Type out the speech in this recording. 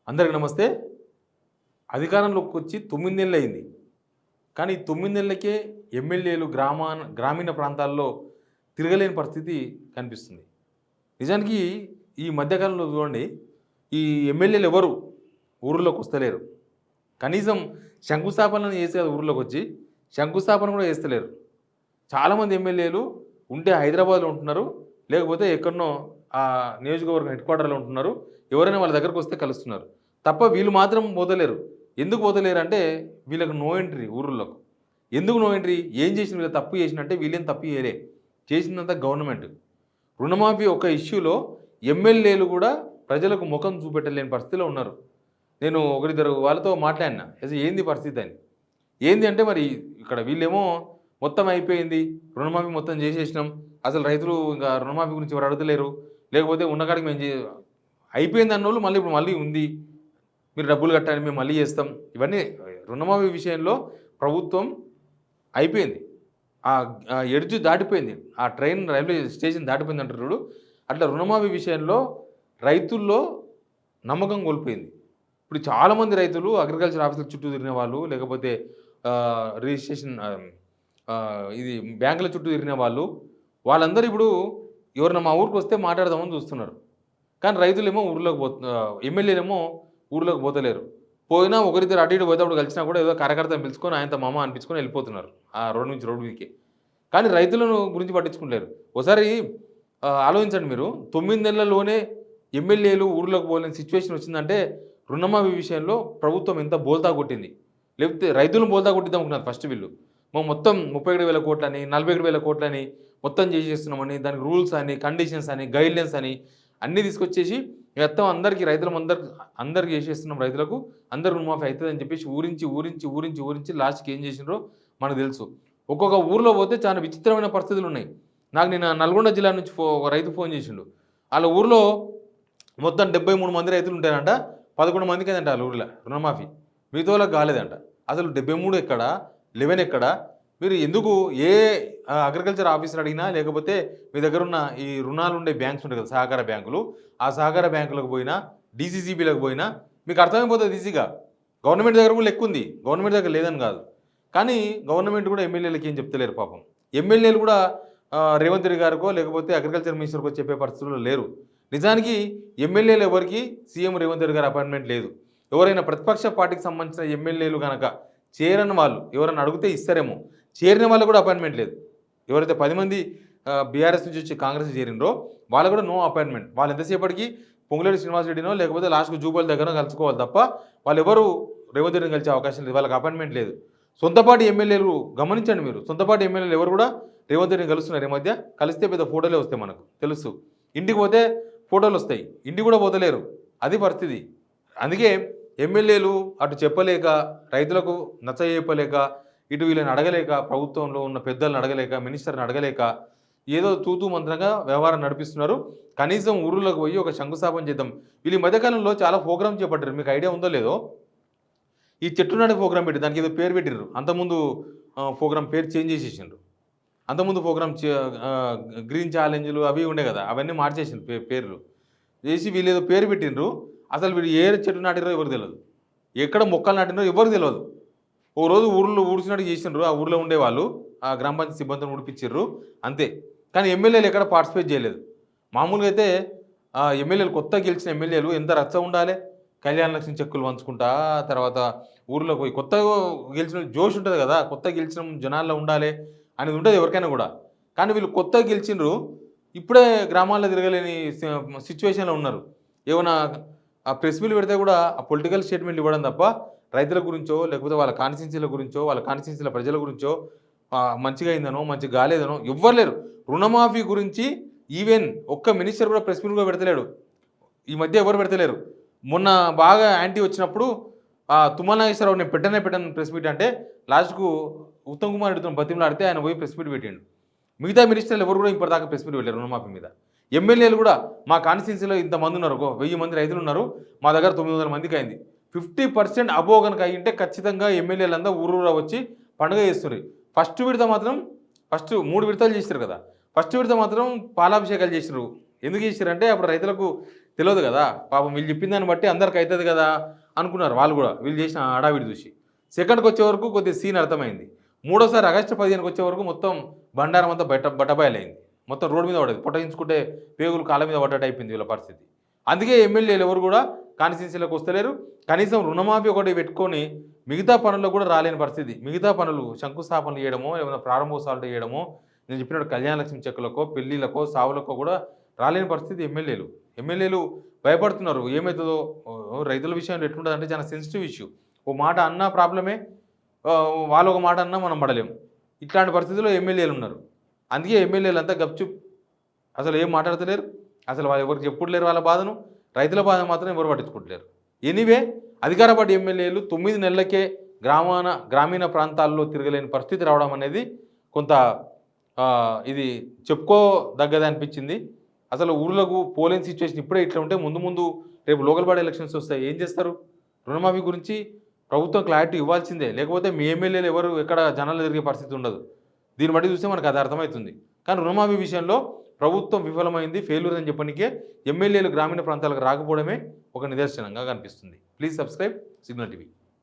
అందరికి నమస్తే. అధికారంలోకి వచ్చి 9 నెలలు అయింది. కానీ ఈ 9 నెలలకే ఎమ్మెల్యేలు గ్రామీణ ప్రాంతాల్లో తిరగలేని పరిస్థితి కనిపిస్తుంది. నిజానికి ఈ మధ్యకాలంలో చూడండి, ఈ ఎమ్మెల్యేలు ఎవరు ఊర్లోకి వస్తలేరు. కనీసం శంకుస్థాపన చేసే ఊర్లోకి వచ్చి శంకుస్థాపన కూడా చేస్తలేరు. చాలామంది ఎమ్మెల్యేలు ఉంటే హైదరాబాద్లో ఉంటున్నారు, లేకపోతే ఎక్కడనో ఆ నియోజకవర్గం హెడ్ క్వార్టర్లో ఉంటున్నారు. ఎవరైనా వాళ్ళ దగ్గరకు వస్తే కలుస్తున్నారు తప్ప వీళ్ళు మాత్రం పోతలేరు. ఎందుకు పోతలేరు అంటే వీళ్ళకి నో ఎంట్రీ ఊర్లకు. ఎందుకు నో ఎంట్రీ? ఏం చేసిన వీళ్ళు తప్పు చేసినంటే వీళ్ళేం తప్పు చేయలే, చేసిందంతా గవర్నమెంట్. రుణమాఫీ ఒక ఇష్యూలో ఎమ్మెల్యేలు కూడా ప్రజలకు ముఖం చూపెట్టలేని పరిస్థితిలో ఉన్నారు. నేను ఒకరిద్దరు వాళ్ళతో మాట్లాడినా, అసలు ఏంది పరిస్థితి అని. ఏంది అంటే మరి ఇక్కడ వీళ్ళేమో మొత్తం అయిపోయింది, రుణమాఫీ మొత్తం చేసేసినాం, అసలు రైతులు ఇంకా రుణమాఫీ గురించి ఎవరు అడుగుతలేరు, లేకపోతే ఉన్నకాడికి మేము అయిపోయింది అన్నోళ్ళు మళ్ళీ ఇప్పుడు మళ్ళీ ఉంది, మీరు డబ్బులు కట్టాలి మేము మళ్ళీ చేస్తాం. ఇవన్నీ రుణమాఫీ విషయంలో ప్రభుత్వం అయిపోయింది, ఆ ఎడ్జ్ దాటిపోయింది, ఆ ట్రైన్ రైల్వే స్టేషన్ దాటిపోయింది అంటారు. అట్లా రుణమాఫీ విషయంలో రైతుల్లో నమ్మకం కోల్పోయింది. ఇప్పుడు చాలామంది రైతులు అగ్రికల్చర్ ఆఫీసుల చుట్టూ తిరిగిన వాళ్ళు, లేకపోతే రిజిస్ట్రేషన్ ఇది బ్యాంకుల చుట్టూ తిరిగిన వాళ్ళందరూ ఇప్పుడు ఎవరైనా మా ఊరికి వస్తే మాట్లాడదామని చూస్తున్నారు. కానీ రైతులేమో ఎమ్మెల్యేలేమో ఊర్లోకి పోతలేరు. పోయినా ఒకరిద్దరు అటు ఇటు పోయేటప్పుడు కలిసినా కూడా ఏదో కార్యకర్తను పిలుచుకొని ఆయనతో మామ అనిపించుకొని వెళ్ళిపోతున్నారు ఆ రోడ్డు నుంచి రోడ్డు వీకే. కానీ రైతులను గురించి పట్టించుకుంటారు. ఒకసారి ఆలోచించండి మీరు, 9 నెలల్లోనే ఎమ్మెల్యేలు ఊర్లోకి పోలేని సిచ్యువేషన్ వచ్చిందంటే రుణమాఫీ విషయంలో ప్రభుత్వం ఎంత బోల్తా కొట్టింది. లేకపోతే రైతులను బోల్తా కొట్టిద్దాం అనుకున్నారు ఫస్ట్ వీళ్ళు. మొత్తం 37,000 కోట్లని 47,000 కోట్లని మొత్తం చేసేస్తున్నామని, దానికి రూల్స్ అని, కండిషన్స్ అని, గైడ్లైన్స్ అని అన్నీ తీసుకొచ్చేసి మొత్తం అందరికి చేసేస్తున్నాం, రైతులకు అందరు రుణమాఫీ అవుతుంది అని చెప్పేసి ఊరించి లాస్ట్కి ఏం చేసినారో మనకు తెలుసు. ఒక్కొక్క ఊర్లో పోతే చాలా విచిత్రమైన పరిస్థితులు ఉన్నాయి. నాకు నేను నల్గొండ జిల్లా నుంచి ఒక రైతు ఫోన్ చేసిండు. వాళ్ళ ఊర్లో మొత్తం 73 మంది రైతులు ఉంటారంట, 11 మందికి అదంట వాళ్ళ ఊర్లో రుణమాఫీ, మిగతా వాళ్ళకి కాలేదంట. అసలు 73 ఎక్కడ, 11 ఎక్కడ? మీరు ఎందుకు ఏ అగ్రికల్చర్ ఆఫీసర్ అడిగినా, లేకపోతే మీ దగ్గర ఉన్న ఈ రుణాలు ఉండే బ్యాంక్స్ ఉంటాయి కదా, సహకార బ్యాంకులు, ఆ సహకార బ్యాంకులకు పోయినా, డీసీసీబీలకు పోయినా మీకు అర్థమైపోతుంది ఈజీగా. గవర్నమెంట్ దగ్గర కూడా లెక్క ఉంది, గవర్నమెంట్ దగ్గర లేదని కాదు. కానీ గవర్నమెంట్ కూడా ఎమ్మెల్యేలకి ఏం చెప్తలేరు పాపం. ఎమ్మెల్యేలు కూడా రేవంత్ రెడ్డి గారికో లేకపోతే అగ్రికల్చర్ మినిస్టర్కో చెప్పే పరిస్థితుల్లో లేరు. నిజానికి ఎమ్మెల్యేలు ఎవరికి సీఎం రేవంత్ రెడ్డి గారి అపాయింట్మెంట్ లేదు. ఎవరైనా ప్రతిపక్ష పార్టీకి సంబంధించిన ఎమ్మెల్యేలు కనుక చేరని వాళ్ళు ఎవరైనా అడిగితే ఇస్తారేమో, చేరిన వాళ్ళు కూడా అపాయింట్మెంట్ లేదు. ఎవరైతే 10 మంది బీఆర్ఎస్ నుంచి వచ్చి కాంగ్రెస్ చేరినరో వాళ్ళు కూడా నో అపాయింట్మెంట్. వాళ్ళు ఎంతసేపటికి పొంగులేటి శ్రీనివాసరెడ్డినో లేకపోతే లాస్ట్కు జూపాల్ దగ్గర కలుసుకోవాలి తప్ప వాళ్ళు ఎవరు రేవంత్ రెడ్డిని కలిసే అవకాశం లేదు, వాళ్ళకి అపాయింట్మెంట్ లేదు. సొంతపాటి ఎమ్మెల్యేలు గమనించండి మీరు, సొంతపాటి ఎమ్మెల్యేలు ఎవరు కూడా రేవంత్ రెడ్డిని కలుస్తున్నారు ఈ మధ్య. కలిస్తే పెద్ద ఫోటోలే వస్తాయి మనకు తెలుసు, ఇంటికి పోతే ఫోటోలు వస్తాయి, ఇంటికి కూడా పోతలేరు, అది పరిస్థితి. అందుకే ఎమ్మెల్యేలు అటు చెప్పలేక, రైతులకు నచ్చజెప్పలేక, ఇటు వీళ్ళని అడగలేక, ప్రభుత్వంలో ఉన్న పెద్దలను అడగలేక, మినిస్టర్ని అడగలేక ఏదో తూతూ మంత్రంగా వ్యవహారం నడిపిస్తున్నారు. కనీసం ఊర్లోకి పోయి ఒక శంకుస్థాపన చేద్దాం. వీళ్ళు ఈ మధ్యకాలంలో చాలా ప్రోగ్రామ్ చేపట్టారు, మీకు ఐడియా ఉందో లేదో. ఈ చెట్టు నాటి ప్రోగ్రామ్ పెట్టి దానికి ఏదో పేరు పెట్టిర్రు. అంతకుముందు ప్రోగ్రామ్ పేరు చేంజ్ చేసేసిండ్రు. అంతకుముందు ప్రోగ్రామ్ గ్రీన్ ఛాలెంజ్లు అవి ఉండే కదా, అవన్నీ మార్చేసిండ్రు పేర్లు చేసి వీళ్ళు ఏదో పేరు పెట్టిండ్రు. అసలు వీళ్ళు ఏ చెట్టు నాటిరో ఎవరు తెలియదు, ఎక్కడ మొక్కలు నాటినో ఎవరు తెలియదు. ఓ రోజు ఊర్లో ఊడ్చినట్టు చేసిండ్రు, ఆ ఊర్లో ఉండేవాళ్ళు ఆ గ్రామ పంచాయతీ సిబ్బందిని ఉడిపించారు అంతే. కానీ ఎమ్మెల్యేలు ఎక్కడ పార్టిసిపేట్ చేయలేదు. మామూలుగా అయితే ఎమ్మెల్యేలు కొత్తగా గెలిచిన ఎమ్మెల్యేలు ఎంత రచ్చ ఉండాలి, కళ్యాణ లక్ష్మి చెక్కులు పంచుకుంటా, తర్వాత ఊర్లోకి పోయి కొత్తగా గెలిచిన జోష్ ఉంటుంది కదా, కొత్తగా గెలిచిన జనాల్లో ఉండాలి అనేది ఉంటుంది ఎవరికైనా కూడా. కానీ వీళ్ళు కొత్తగా గెలిచిండ్రు, ఇప్పుడే గ్రామాల్లో తిరగలేని సిచ్యువేషన్లో ఉన్నారు. ఏమైనా ఆ ప్రెస్ మీట్లు పెడితే కూడా ఆ పొలిటికల్ స్టేట్మెంట్లు ఇవ్వడం తప్ప రైతుల గురించో, లేకపోతే వాళ్ళ కాన్స్టిట్యున్సీల గురించో, వాళ్ళ కాన్స్టిట్యున్సీల ప్రజల గురించో, మంచిగా అయిందనో మంచిగా కాలేదనో ఎవ్వరు లేరు. రుణమాఫీ గురించి ఈవెన్ ఒక్క మినిస్టర్ కూడా ప్రెస్ మీట్ కూడా పెడతలేడు, ఈ మధ్య ఎవరు పెడతలేరు. మొన్న బాగా యాంటీ వచ్చినప్పుడు తుమ్మల నాగేశ్వరరావు నేను పెట్టను ప్రెస్ మీట్ అంటే లాస్ట్కు ఉత్తమ్ కుమార్ రెడ్డితో బతిమలాడితే ఆయన పోయి ప్రెస్ మీట్ పెట్టిండు. మిగతా మినిస్టర్లు ఎవరు కూడా ఇప్పటిదాకా ప్రెస్ మీట్ పెట్టారు రుణమాఫీ మీద. ఎమ్మెల్యేలు కూడా మా కాన్స్టిట్యున్సీలో ఇంతమంది ఉన్నారు, 1000 మంది రైతులు ఉన్నారు, మా దగ్గర 900 మందికి అయింది. 50% అబో కనుక అయ్యింటే ఖచ్చితంగా ఎమ్మెల్యేలంతా ఊరూరా వచ్చి పండుగ చేస్తున్నారు. ఫస్ట్ 3 విడతలు చేశారు కదా, ఫస్ట్ విడత మాత్రం పాలాభిషేకాలు చేసినారు. ఎందుకు చేశారంటే అప్పుడు రైతులకు తెలియదు కదా పాపం వీళ్ళు చెప్పిన దాన్ని బట్టి అందరికి అవుతుంది కదా అనుకున్నారు వాళ్ళు కూడా వీళ్ళు చేసిన హడావిడి చూసి. సెకండ్కి వచ్చే వరకు కొద్దిగా సీన్ అర్థమైంది. మూడోసారి ఆగస్టు 15కి వచ్చే వరకు మొత్తం బండారం అంతా బట్టబయలైంది. మొత్తం రోడ్డు మీద పడేది, పొట్టగించుకుంటే పేగులు కాళ్ళ మీద పడ్డట్టు అయిపోయింది వీళ్ళ పరిస్థితి. అందుకే ఎమ్మెల్యేలు ఎవరు కూడా కాన్స్టిట్యున్సీలకు వస్తలేరు. కనీసం రుణమాఫీ ఒకటి పెట్టుకొని మిగతా పనుల్లో కూడా రాలేని పరిస్థితి. మిగతా పనులు శంకుస్థాపనలు చేయడమో, ఏమైనా ప్రారంభోత్సవాలు చేయడమో, నేను చెప్పినట్టు కళ్యాణలక్ష్మి చెక్కులకో, పెళ్లిళ్ళకో, సావులకో కూడా రాలేని పరిస్థితి ఎమ్మెల్యేలు భయపడుతున్నారు. ఏమవుతుందో రైతుల విషయంలో ఎట్లుంటుంది అంటే చాలా సెన్సిటివ్ ఇష్యూ. ఓ మాట అన్నా ప్రాబ్లమే, వాళ్ళు ఒక మాట అన్నా మనం పడలేము. ఇట్లాంటి పరిస్థితుల్లో ఎమ్మెల్యేలు ఉన్నారు. అందుకే ఎమ్మెల్యేలు అంతా గప్చుప్, అసలు ఏం మాట్లాడతలేరు. అసలు వాళ్ళు ఎవరికి చెప్పుకోలేరు వాళ్ళ బాధను. రైతుల బాధ మాత్రం ఎవరు పట్టించుకుంటలేరు. ఎనీవే అధికార పార్టీ ఎమ్మెల్యేలు 9 నెలలకే గ్రామీణ ప్రాంతాల్లో తిరగలేని పరిస్థితి రావడం అనేది కొంత ఇది చెప్పుకోదగ్గది అనిపించింది. అసలు ఊర్లకు పోలింగ్ సిచ్యువేషన్ ఇప్పుడే ఇట్లా ఉంటే ముందు రేపు లోకల్ బాడీ ఎలక్షన్స్ వస్తాయి, ఏం చేస్తారు? రుణమాఫీ గురించి ప్రభుత్వం క్లారిటీ ఇవ్వాల్సిందే. లేకపోతే మీ ఎమ్మెల్యేలు ఎవరు ఎక్కడ జనాలు తిరిగే పరిస్థితి ఉండదు. దీన్ని బట్టి చూస్తే మనకు అది అర్థమవుతుంది. కానీ రుణమాఫీ విషయంలో ప్రభుత్వం విఫలమైంది, ఫెయిల్యూర్ అని చెప్పడానికే ఎమ్మెల్యేలు గ్రామీణ ప్రాంతాలకు రాకపోవడమే ఒక నిదర్శనంగా కనిపిస్తుంది. Please subscribe signal TV.